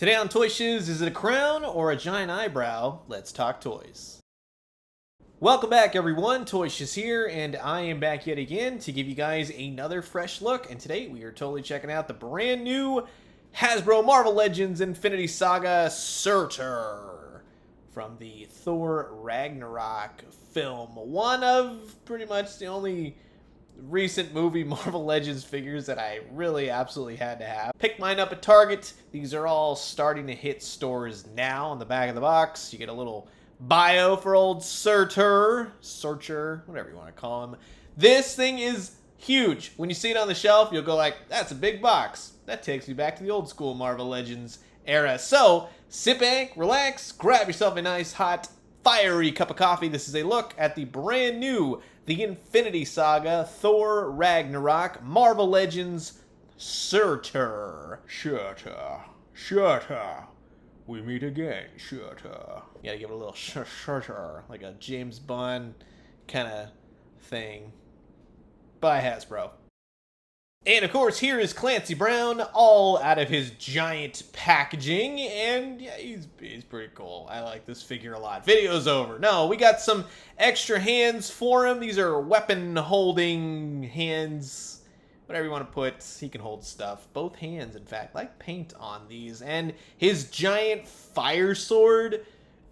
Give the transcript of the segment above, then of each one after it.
Today on Toy Shiz, is it a crown or a giant eyebrow? Let's talk toys. Welcome back everyone, Toy Shiz here, and I am back yet again to give you guys another fresh look, and today we are totally checking out the brand new Hasbro Marvel Legends Infinity Saga Surtur from the Thor Ragnarok film. One of pretty much the only recent movie Marvel Legends figures that I really absolutely had to have. Picked mine up at Target. These are all starting to hit stores now. On the back of the box, you get a little bio for old Surtur, whatever you want to call him. This thing is huge. When you see it on the shelf, you'll go like, that's a big box. That takes me back to the old school Marvel Legends era. So, sit back, relax, grab yourself a nice, hot, fiery cup of coffee. This is a look at the brand new The Infinity Saga Thor Ragnarok Marvel Legends Surtur. Surtur. We meet again, Surtur. You gotta give it a little Surtur, like a James Bond kind of thing. By Hasbro. And of course, here is Clancy Brown, all out of his giant packaging, and yeah, he's pretty cool. I like this figure a lot. Video's over. No, we got some extra hands for him. These are weapon-holding hands, whatever you want to put. He can hold stuff. Both hands, in fact, like paint on these. And his giant fire sword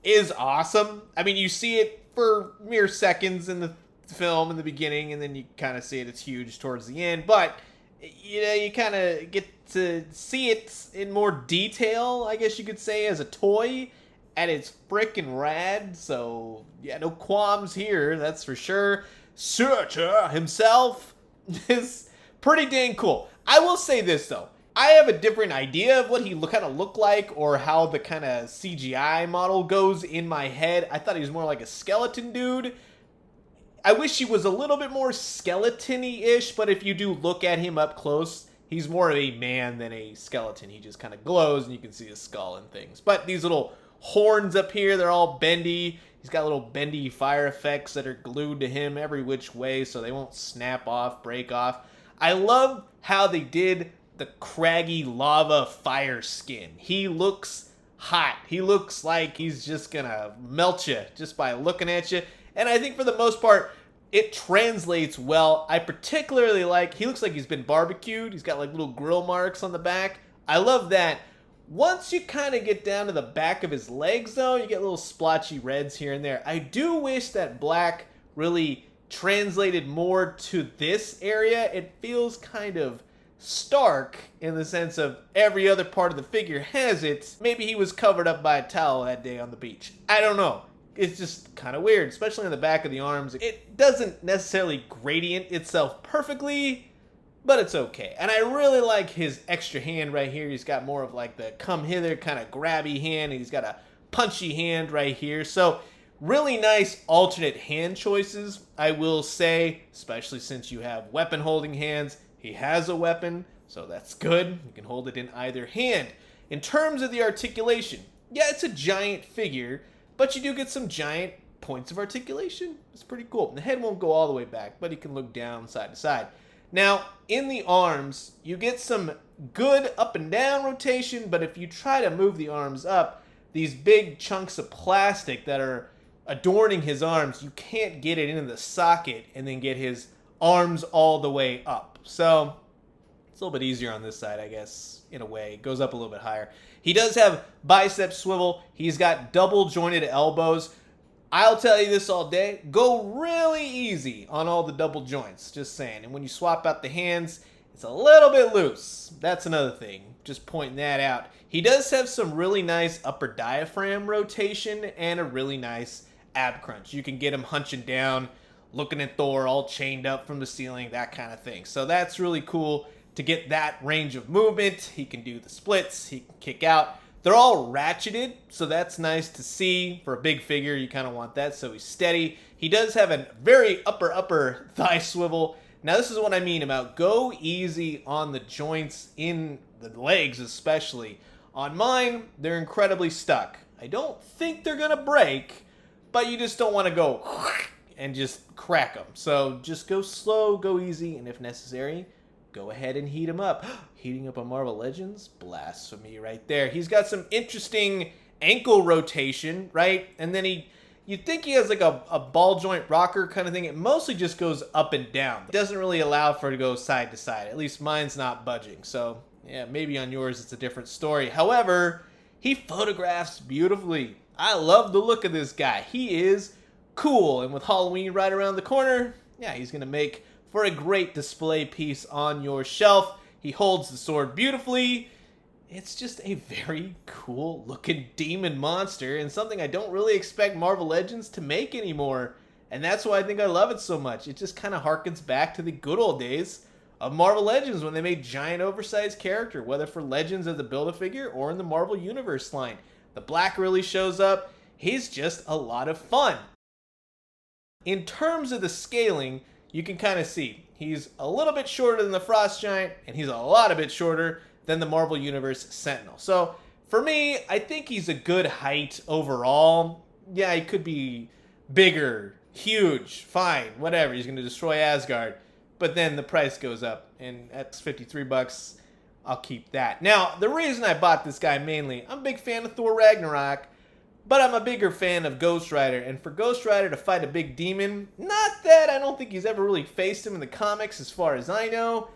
is awesome. I mean, you see it for mere seconds in the film in the beginning, and then you kind of see it. It's huge towards the end, but you know, you kind of get to see it in more detail, I guess you could say, as a toy, and it's frickin' rad, so yeah, no qualms here, that's for sure. Surtur himself is pretty dang cool. I will say this, though. I have a different idea of what he kind of looked like, or how the kind of CGI model goes in my head. I thought he was more like a skeleton dude. I wish he was a little bit more skeleton-y-ish, but if you do look at him up close, he's more of a man than a skeleton. He just kind of glows, and you can see his skull and things. But these little horns up here, they're all bendy. He's got little bendy fire effects that are glued to him every which way, so they won't snap off, break off. I love how they did the craggy lava fire skin. He looks hot. He looks like he's just gonna melt you just by looking at you. And I think for the most part, it translates well. I particularly like, he looks like he's been barbecued. He's got like little grill marks on the back. I love that. Once you kind of get down to the back of his legs, though, you get little splotchy reds here and there. I do wish that black really translated more to this area. It feels kind of stark in the sense of every other part of the figure has it. Maybe he was covered up by a towel that day on the beach. I don't know. It's just kind of weird, especially on the back of the arms. It doesn't necessarily gradient itself perfectly, but it's okay. And I really like his extra hand right here. He's got more of like the come hither kind of grabby hand, and he's got a punchy hand right here. So really nice alternate hand choices, I will say, especially since you have weapon holding hands. He has a weapon, so that's good. You can hold it in either hand. In terms of the articulation, yeah, it's a giant figure, but you do get some giant points of articulation. It's pretty cool. The head won't go all the way back, but he can look down side to side. Now, in the arms, you get some good up and down rotation, but if you try to move the arms up, these big chunks of plastic that are adorning his arms, you can't get it into the socket and then get his arms all the way up. So it's a little bit easier on this side, I guess, in a way. It goes up a little bit higher. He does have bicep swivel. He's got double jointed elbows. I'll tell you this all day. Go really easy on all the double joints. Just saying. And when you swap out the hands, it's a little bit loose. That's another thing. Just pointing that out. He does have some really nice upper diaphragm rotation and a really nice ab crunch. You can get him hunching down, looking at Thor all chained up from the ceiling, that kind of thing. So that's really cool to get that range of movement. He can do the splits, he can kick out. They're all ratcheted, so that's nice to see. For a big figure, you kind of want that, so he's steady. He does have a very upper thigh swivel. Now this is what I mean about go easy on the joints in the legs especially. On mine, they're incredibly stuck. I don't think they're gonna break, but you just don't want to go and just crack them. So just go slow, go easy, and if necessary, go ahead and heat him up. Heating up a Marvel Legends? Blasphemy right there. He's got some interesting ankle rotation, right? And then you'd think he has like a ball joint rocker kind of thing. It mostly just goes up and down. It doesn't really allow for it to go side to side. At least mine's not budging. So yeah, maybe on yours it's a different story. However, he photographs beautifully. I love the look of this guy. He is cool. And with Halloween right around the corner, yeah, he's going to make for a great display piece on your shelf. He holds the sword beautifully. It's just a very cool looking demon monster and something I don't really expect Marvel Legends to make anymore. And that's why I think I love it so much. It just kind of harkens back to the good old days of Marvel Legends when they made giant oversized character, whether for Legends as a Build-A-Figure or in the Marvel Universe line. The black really shows up. He's just a lot of fun. In terms of the scaling, you can kind of see he's a little bit shorter than the Frost Giant, and he's a lot bit shorter than the Marvel Universe Sentinel. So for me, I think he's a good height overall. Yeah, he could be bigger, huge, fine, whatever. He's going to destroy Asgard. But then the price goes up, and at $53, I'll keep that. Now, the reason I bought this guy mainly, I'm a big fan of Thor Ragnarok, but I'm a bigger fan of Ghost Rider. And for Ghost Rider to fight a big demon, not that I don't think he's ever really faced him in the comics as far as I know,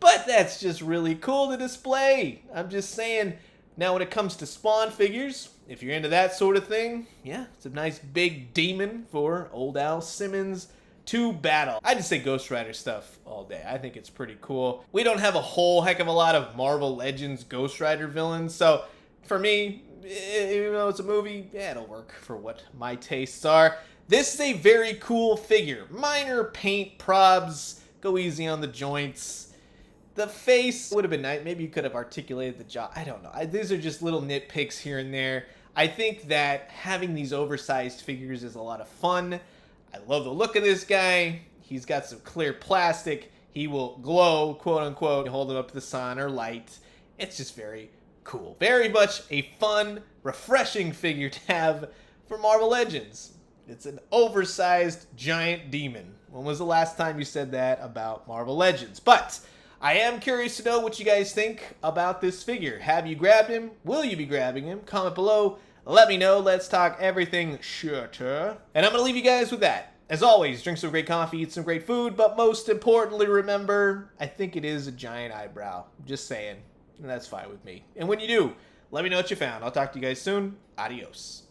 but that's just really cool to display. I'm just saying. Now when it comes to Spawn figures, if you're into that sort of thing, yeah, it's a nice big demon for old Al Simmons to battle. I just say Ghost Rider stuff all day. I think it's pretty cool. We don't have a whole heck of a lot of Marvel Legends Ghost Rider villains, so for me, even though it's a movie, yeah, it'll work for what my tastes are. This is a very cool figure. Minor paint probs, go easy on the joints. The face would have been nice. Maybe you could have articulated the jaw. I don't know. These are just little nitpicks here and there. I think that having these oversized figures is a lot of fun. I love the look of this guy. He's got some clear plastic. He will glow, quote unquote. You hold him up to the sun or light. It's just very cool. Very much a fun, refreshing figure to have for Marvel Legends. It's an oversized giant demon. When was the last time you said that about Marvel Legends? But I am curious to know what you guys think about this figure. Have you grabbed him? Will you be grabbing him? Comment below. Let me know. Let's talk everything Surtur. And I'm going to leave you guys with that. As always, drink some great coffee, eat some great food, but most importantly, remember, I think it is a giant eyebrow. Just saying. And that's fine with me. And when you do, let me know what you found. I'll talk to you guys soon. Adios.